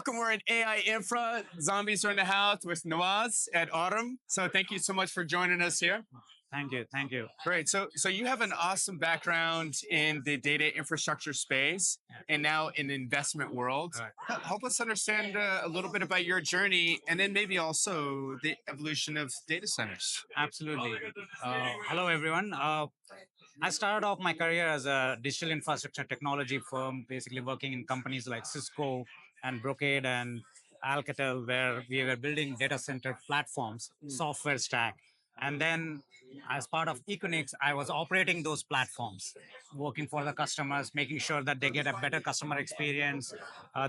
welcome. We're at AI Infra. Zombies are in the house with Nawaz at Aurum. So thank you so much for joining us here. Thank you. Thank you. Great. So you have an awesome background in the data infrastructure space and now in the investment world. Right. Help us understand a little bit about your journey and then maybe also the evolution of data centers. Absolutely. Hello, everyone. I started off my career as a digital infrastructure technology firm, basically working in companies like Cisco and Brocade and Alcatel, where we were building data center platforms, software stack. And then as part of Equinix, I was operating those platforms, working for the customers, making sure that they get a better customer experience.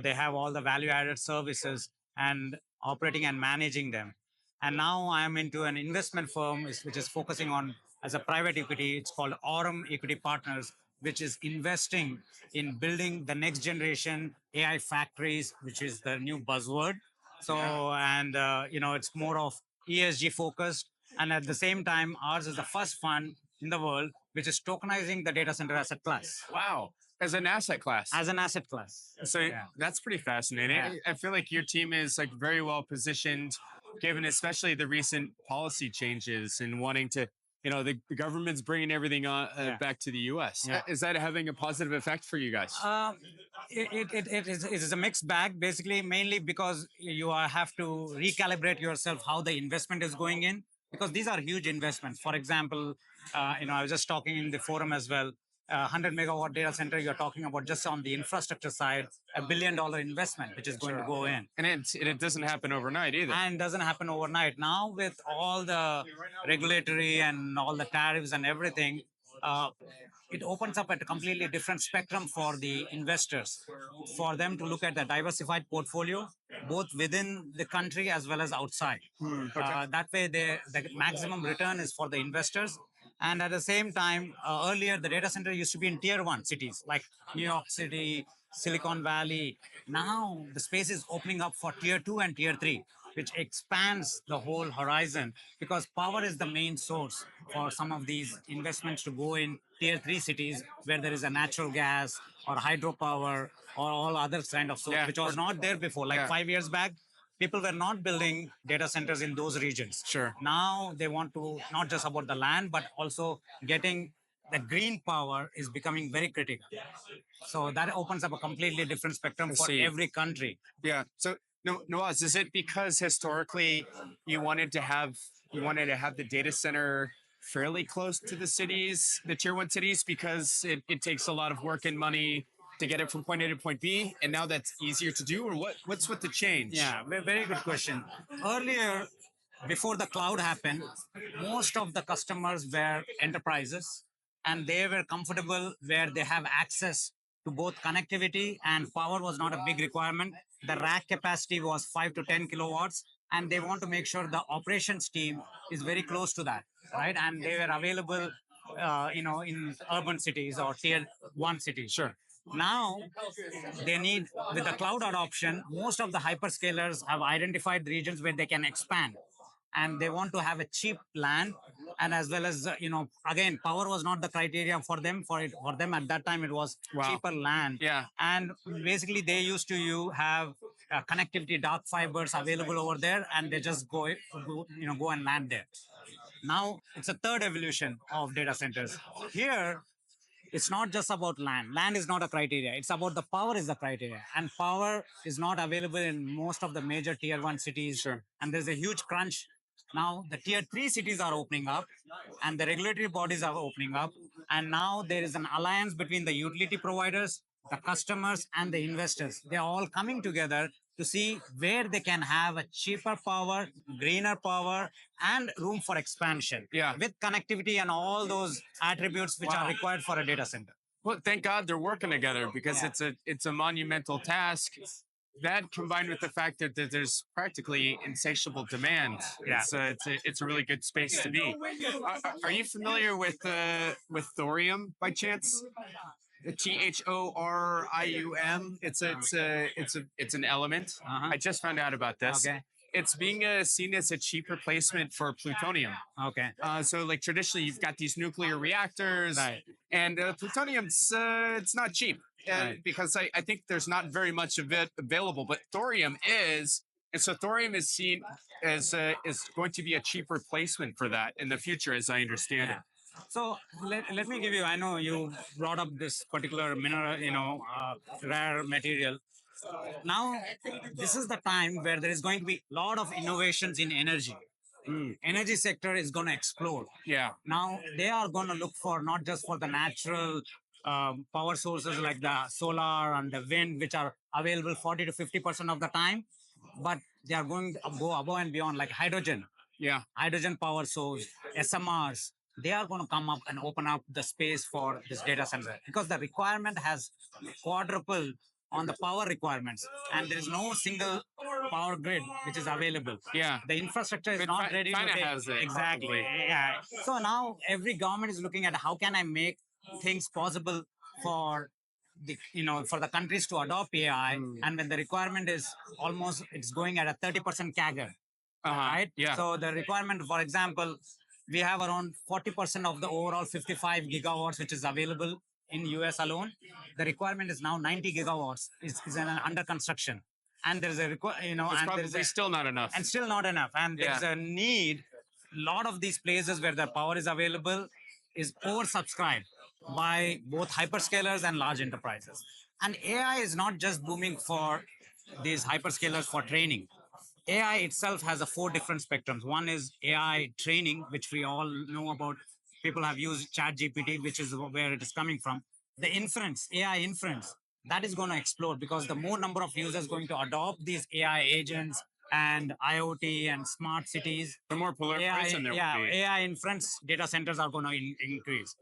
They have all the value added services and operating and managing them. And now I'm into an investment firm which is focusing on as a private equity. It's called Aurum Equity Partners, which is investing in building the next generation AI factories, which is the new buzzword. So, and it's more of ESG focused. And at the same time, ours is the first fund in the world which is tokenizing the data center asset class. Wow. As an asset class. As an asset class. So that's pretty fascinating. Yeah. I feel like your team is like very well positioned, given especially the recent policy changes and wanting to, the government's bringing everything on back to the U.S. Yeah. Is that having a positive effect for you guys? It is a mixed bag, basically, mainly because you have to recalibrate yourself how the investment is going in, because these are huge investments. For example, I was just talking in the forum as well. 100 megawatt data center, you're talking about just on the infrastructure side, $1 billion investment, which is going to go in. And it doesn't happen overnight either. And doesn't happen overnight. Now, with all the regulatory and all the tariffs and everything, it opens up a completely different spectrum for the investors, for them to look at the diversified portfolio, both within the country as well as outside. That way, the maximum return is for the investors. And at the same time, earlier, the data center used to be in tier one cities like New York City, Silicon Valley. Now, the space is opening up for tier two and tier three, which expands the whole horizon, because power is the main source for some of these investments to go in tier three cities where there is a natural gas or hydropower or all other kind of source, which was not there before. Like 5 years back, people were not building data centers in those regions. Sure. Now they want to not just about the land, but also getting the green power is becoming very critical. So that opens up a completely different spectrum for every country. Yeah. So Nawaz, is it because historically you wanted to have the data center fairly close to the cities, the tier one cities, because it takes a lot of work and money to get it from point A to point B, and now that's easier to do, or what's with the change? Yeah, very good question. Earlier, before the cloud happened, most of the customers were enterprises, and they were comfortable where they have access to both connectivity and power was not a big requirement. The rack capacity was 5 to 10 kilowatts, and they want to make sure the operations team is very close to that, right? And they were available, in urban cities or tier one cities. Sure. Now, they need, with the cloud adoption, most of the hyperscalers have identified regions where they can expand. And they want to have a cheap land, and as well as, again, power was not the criteria for them. For them at that time, it was cheaper land. Yeah. And basically, they used to have connectivity, dark fibers available over there, and they just go and land there. Now, it's a third evolution of data centers. Here, it's not just about land. Land is not a criteria. It's about the power is the criteria. And power is not available in most of the major tier one cities. Sure. And there's a huge crunch. Now the tier three cities are opening up and the regulatory bodies are opening up. And now there is an alliance between the utility providers, the customers, and the investors. They're all coming together to see where they can have a cheaper power, greener power, and room for expansion with connectivity and all those attributes which are required for a data center. Well, thank God they're working together, because it's a monumental task. That combined with the fact that there's practically insatiable demand, it's a really good space to be. Are you familiar with Thorium by chance? Thorium. It's an element. I just found out about this. Okay. It's being seen as a cheap replacement for plutonium. Okay. So like traditionally, you've got these nuclear reactors, Right. and plutonium's it's not cheap. because I think there's not very much of it available, but Thorium is, and so Thorium is seen as is going to be a cheap replacement for that in the future, as I understand it. So let me give you, I know you brought up this particular mineral, rare material. Now, this is the time where there is going to be a lot of innovations in energy. Energy sector is going to explode. Yeah. Now, they are going to look for not just for the natural power sources like the solar and the wind, which are available 40 to 50% of the time, but they are going to go above and beyond like hydrogen. Yeah. Hydrogen power source, SMRs, they are going to come up and open up the space for this data center because the requirement has quadrupled on the power requirements, and there is no single power grid which is available. Yeah. The infrastructure is not ready to China take. has it. Exactly. Probably. Yeah. So now every government is looking at how can I make things possible for for the countries to adopt AI, and when the requirement is almost it's going at a 30% CAGR, right? Yeah. So the requirement, for example, we have around 40% of the overall 55 gigawatts which is available in US alone. The requirement is now 90 gigawatts is under construction, and there's a It's and probably still not enough. and still not enough, and there's a need. A lot of these places where the power is available is oversubscribed by both hyperscalers and large enterprises. And AI is not just booming for these hyperscalers for training. AI itself has a four different spectrums. One is AI training, which we all know about. People have used Chat GPT, which is where it is coming from. The inference, AI inference, that is going to explode because the more number of users going to adopt these AI agents and IoT and smart cities, the more proliferation there will be. AI inference data centers are going to increase.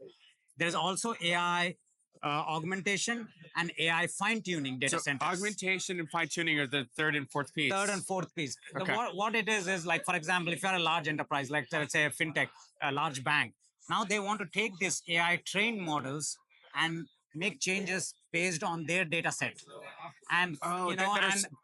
There's also AI augmentation and AI fine-tuning data centers. Augmentation and fine-tuning are the third and fourth piece. Third and fourth piece. Okay. What it is like, for example, if you're a large enterprise, like let's say a fintech, a large bank, now they want to take these AI trained models and make changes based on their data set. And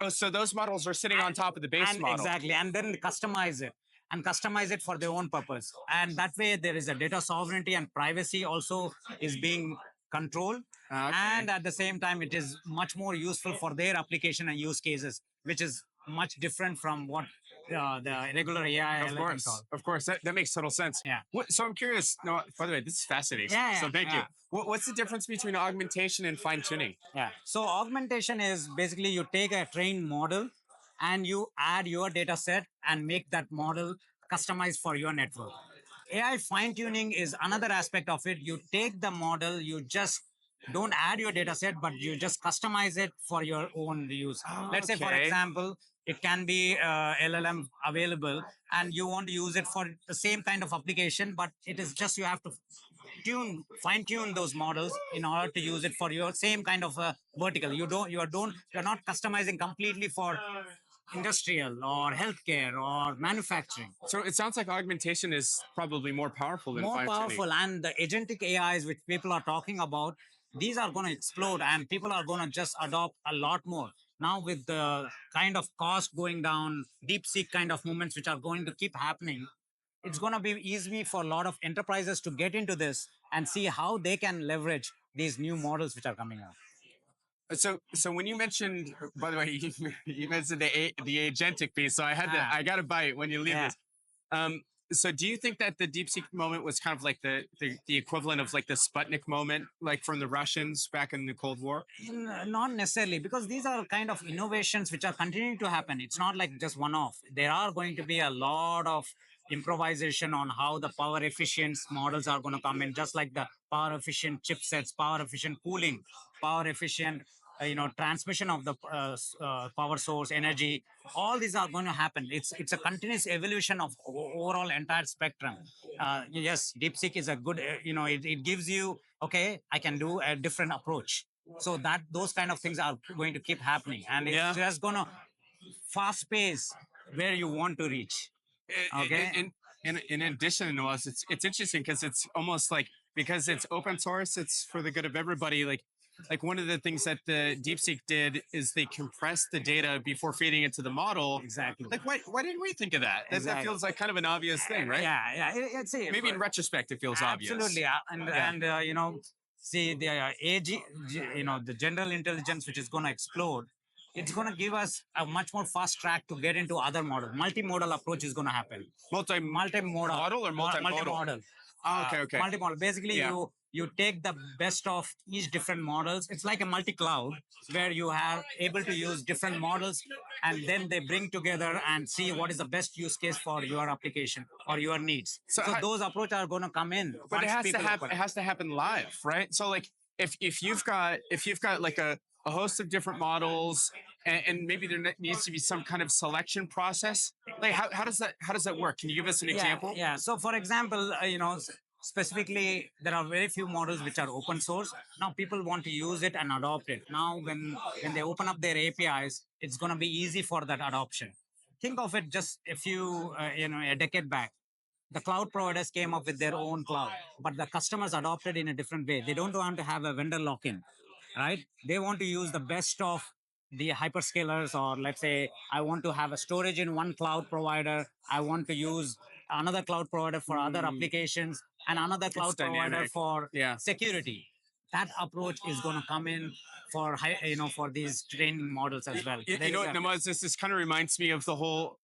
so those models are sitting on top of the base model. Exactly, and then customize it for their own purpose. And that way there is a data sovereignty and privacy also is being controlled. And at the same time, it is much more useful for their application and use cases, which is much different from what the regular AI. Of course, that makes total sense. Yeah. So I'm curious. No, by the way, this is fascinating. Yeah. So thank you. What's the difference between augmentation and fine tuning? Yeah. So augmentation is basically you take a trained model and you add your data set and make that model customized for your network. AI fine tuning is another aspect of it. You take the model, you just don't add your data set, but you just customize it for your own use. Let's say, for example, it can be LLM available and you want to use it for the same kind of application, but it is just you have to fine tune those models in order to use it for your same kind of vertical. You're not customizing completely for industrial or healthcare or manufacturing. So it sounds like augmentation is probably more powerful than more powerful, and the agentic AIs which people are talking about, these are going to explode, and people are going to just adopt a lot more. Now with the kind of cost going down, deep seek kind of movements which are going to keep happening, it's going to be easy for a lot of enterprises to get into this and see how they can leverage these new models which are coming out. So when you mentioned, by the way, you mentioned the agentic piece. So I got to bite when you leave this. So do you think that the DeepSeek moment was kind of like the equivalent of like the Sputnik moment, like from the Russians back in the Cold War? Not necessarily, because these are kind of innovations which are continuing to happen. It's not like just one-off. There are going to be a lot of improvisation on how the power efficient models are going to come in, just like the power efficient chipsets, power efficient cooling, power efficient transmission of the power source energy. All these are going to happen. It's a continuous evolution of overall entire spectrum. Yes, DeepSeek is a good it gives you, okay, I can do a different approach. So that those kind of things are going to keep happening, and it's just going to fast pace where you want to reach. Okay. In addition to us, it's interesting because it's almost like, because it's open source, it's for the good of everybody. Like one of the things that the DeepSeek did is they compressed the data before feeding it to the model. Exactly. Like why didn't we think of that? Exactly. That feels like kind of an obvious thing, right? Yeah. It's maybe in retrospect it feels absolutely. obvious. And see the the general intelligence which is going to explode. It's going to give us a much more fast track to get into other models. Multimodal approach is going to happen. Multimodal Model or multimodal? multimodal. Oh, okay, okay. Multimodal. Basically, Yeah. you take the best of each different models. It's like a multi-cloud where you are able to use different models, and then they bring together and see what is the best use case for your application or your needs. So those approach are going to come in. But it once has to people happen. open. It has to happen live, right? So like if you've got like a host of different models, and maybe there needs to be some kind of selection process. Like how does that work? Can you give us an example? Yeah. So, for example, specifically, there are very few models which are open source. Now, people want to use it and adopt it. Now, when they open up their APIs, it's going to be easy for that adoption. Think of it just a few, a decade back. The cloud providers came up with their own cloud, but the customers adopted in a different way. They don't want to have a vendor lock-in, right? They want to use the best of the hyperscalers, or let's say I want to have a storage in one cloud provider. I want to use another cloud provider for other applications and another cloud provider for security. That approach is going to come in for for these training models as well. You know what, Namaz, this kind of reminds me of the whole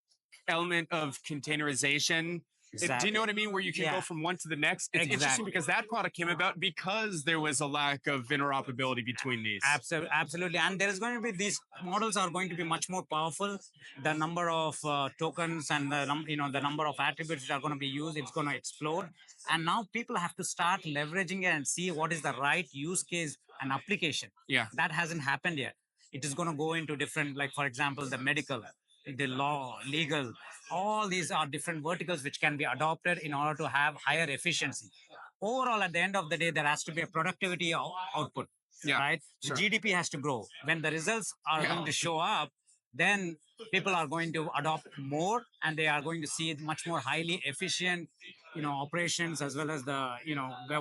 element of containerization. Do you know what I mean? Where you can go from one to the next. It's interesting because that product came about because there was a lack of interoperability between these. Absolutely. And there is going to be, these models are going to be much more powerful. The number of tokens and the number of attributes that are going to be used, it's going to explode. And now people have to start leveraging it and see what is the right use case and application. Yeah. That hasn't happened yet. It is going to go into different, like, for example, the medical, the law, legal, all these are different verticals which can be adopted in order to have higher efficiency. Overall, at the end of the day, there has to be a productivity output, right? Sure. GDP has to grow. When the results are going to show up, then people are going to adopt more, and they are going to see much more highly efficient, operations, as well as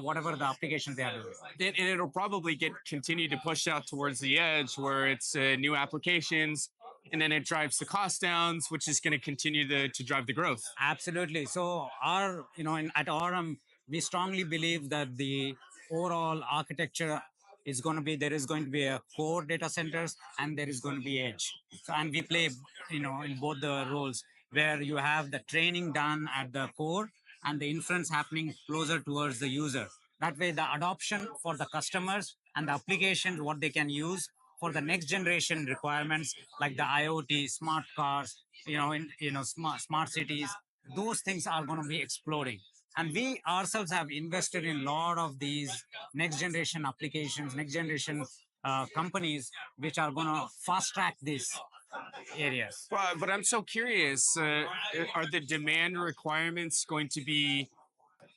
whatever the application they are doing. And it'll probably continue to push out towards the edge where it's new applications, and then it drives the cost downs, which is going to continue to drive the growth. Absolutely. So at Aurum, we strongly believe that the overall architecture is going to be, there is going to be a core data centers and there is going to be edge. So, and we play, in both the roles, where you have the training done at the core and the inference happening closer towards the user. That way, the adoption for the customers and the applications, what they can use for the next generation requirements, like the IoT, smart cars, smart cities, those things are going to be exploding. And we ourselves have invested in a lot of these next generation applications, next generation companies, which are going to fast track these areas. But I'm so curious, are the demand requirements going to be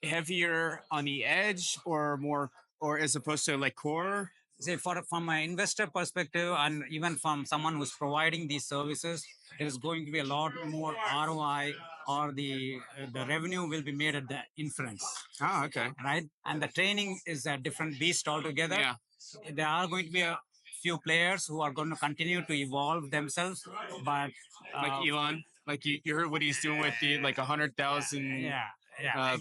heavier on the edge or more, or as opposed to like core? See, from an investor perspective, and even from someone who's providing these services, there is going to be a lot more ROI, or the revenue will be made at the inference. Oh, okay. Right? And the training is a different beast altogether. Yeah. There are going to be a few players who are going to continue to evolve themselves, but like Elon, like you heard what he's doing with the like 100,000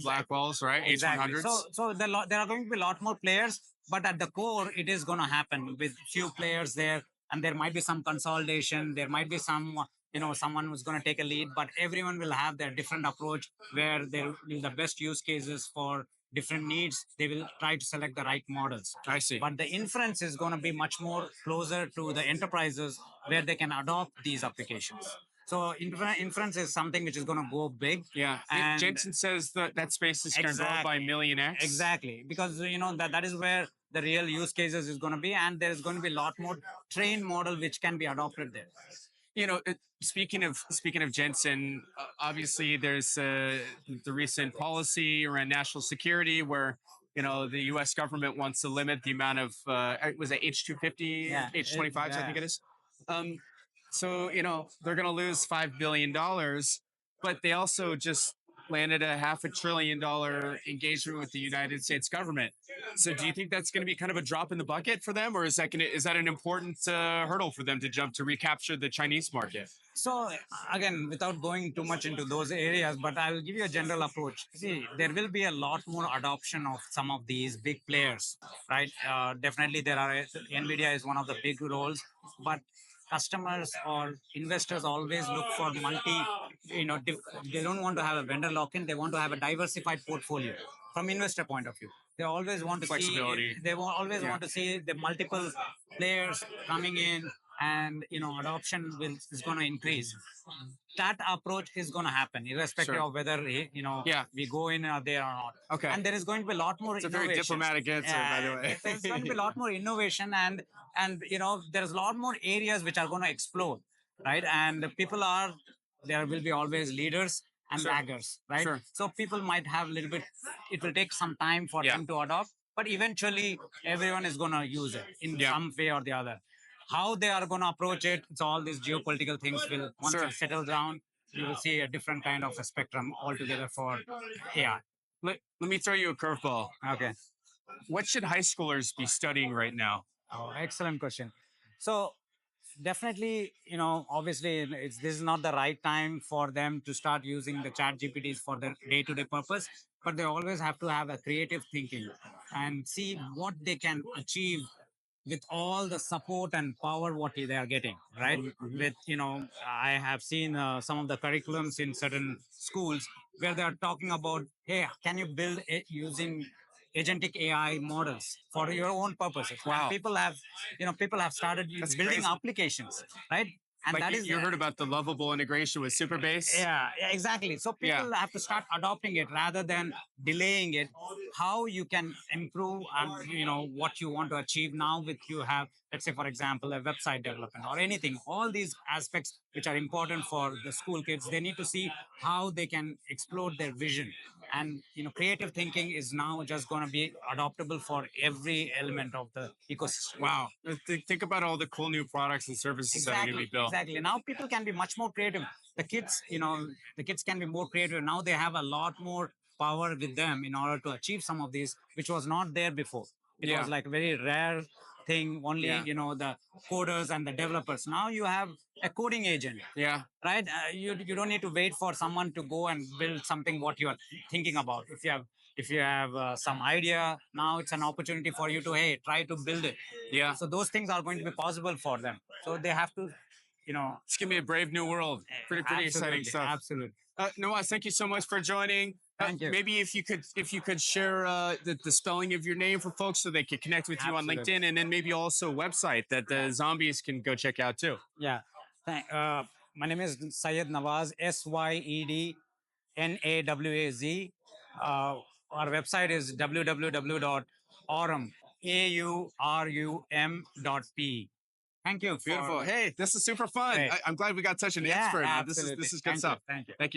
black balls, right? Exactly. H100s. So there are going to be a lot more players, but at the core, it is going to happen with few players there, and there might be some consolidation. There might be some, someone who's going to take a lead, but everyone will have their different approach where there will be the best use cases for different needs. They will try to select the right models. I see. But the inference is going to be much more closer to the enterprises where they can adopt these applications. So inference is something which is going to go big. Yeah. And Jensen says that space is going to grow by million X. Exactly. Because, that is where the real use cases is going to be. And there is going to be a lot more trained model which can be adopted there. Speaking of Jensen, obviously there's the recent policy around national security where the U.S. government wants to limit the amount of was it H250, H25s, I think it is. So they're going to lose $5 billion, but they also just landed a $500 billion engagement with the United States government. So do you think that's going to be kind of a drop in the bucket for them, or is that an important hurdle for them to jump to recapture the Chinese market? So again, without going too much into those areas, but I'll give you a general approach. See, there will be a lot more adoption of some of these big players, right? Definitely, there are Nvidia is one of the big roles, but customers or investors always look for multi. They don't want to have a vendor lock-in. They want to have a diversified portfolio from investor point of view. They always want to Flexibility. see. They always want to see the multiple players coming in, and adoption is going to increase. That approach is going to happen irrespective Sure. of whether Yeah. we go in there or not. Okay. And there is going to be a lot more It's a very innovation. diplomatic answer, by the way. There's going to be a lot more innovation, and there's a lot more areas which are going to explode, right? And people are there will be always leaders and Sure. laggers, right? Sure. So people might have a little bit. It will take some time for Yeah. them to adopt, but eventually everyone is going to use it in Yeah. some way or the other. How they are going to approach it, it's all these geopolitical things will once Sure. it settles down, you will see a different kind of a spectrum altogether for AI. Let me throw you a curveball. Okay. What should high schoolers be studying right now? Oh, excellent question. So definitely, obviously, this is not the right time for them to start using the chat GPTs for their day-to-day purpose, but they always have to have a creative thinking and see what they can achieve with all the support and power what they are getting, right? With I have seen some of the curriculums in certain schools where they are talking about, hey, can you build it using agentic AI models for your own purposes? Wow. And people have started That's building crazy. applications, right? And Like that is you heard about the lovable integration with Superbase? yeah, exactly. So people have to start adopting it rather than delaying it. How you can improve and what you want to achieve now with you have, let's say for example, a website development or anything. All these aspects which are important for the school kids, they need to see how they can explore their vision. And creative thinking is now just going to be adoptable for every element of the ecosystem. Wow. Think about all the cool new products and services that are going to be built. Exactly. Now people can be much more creative. The kids can be more creative. Now they have a lot more power with them in order to achieve some of these, which was not there before. It was like a very rare thing. Only the coders and the developers. Now you have a coding agent. Yeah. Right. You don't need to wait for someone to go and build something what you are thinking about. If you have some idea, now it's an opportunity for you to try to build it. Yeah. So those things are going to be possible for them. So they have to, It's gonna be a brave new world. Pretty exciting stuff. Absolutely. Nawaz, thank you so much for joining. Thank you. Maybe if you could share the spelling of your name for folks so they can connect with you on Absolutely. LinkedIn, and then maybe also a website that the zombies can go check out too. Yeah. My name is Syed Nawaz, SYED NAWAZ. Our website is www.aurum, AURUM.pe. Thank you. Beautiful. Hey, this is super fun. Great. I'm glad we got such an Yeah, expert. absolutely. This is good Thank you. stuff. Thank you. Thank you.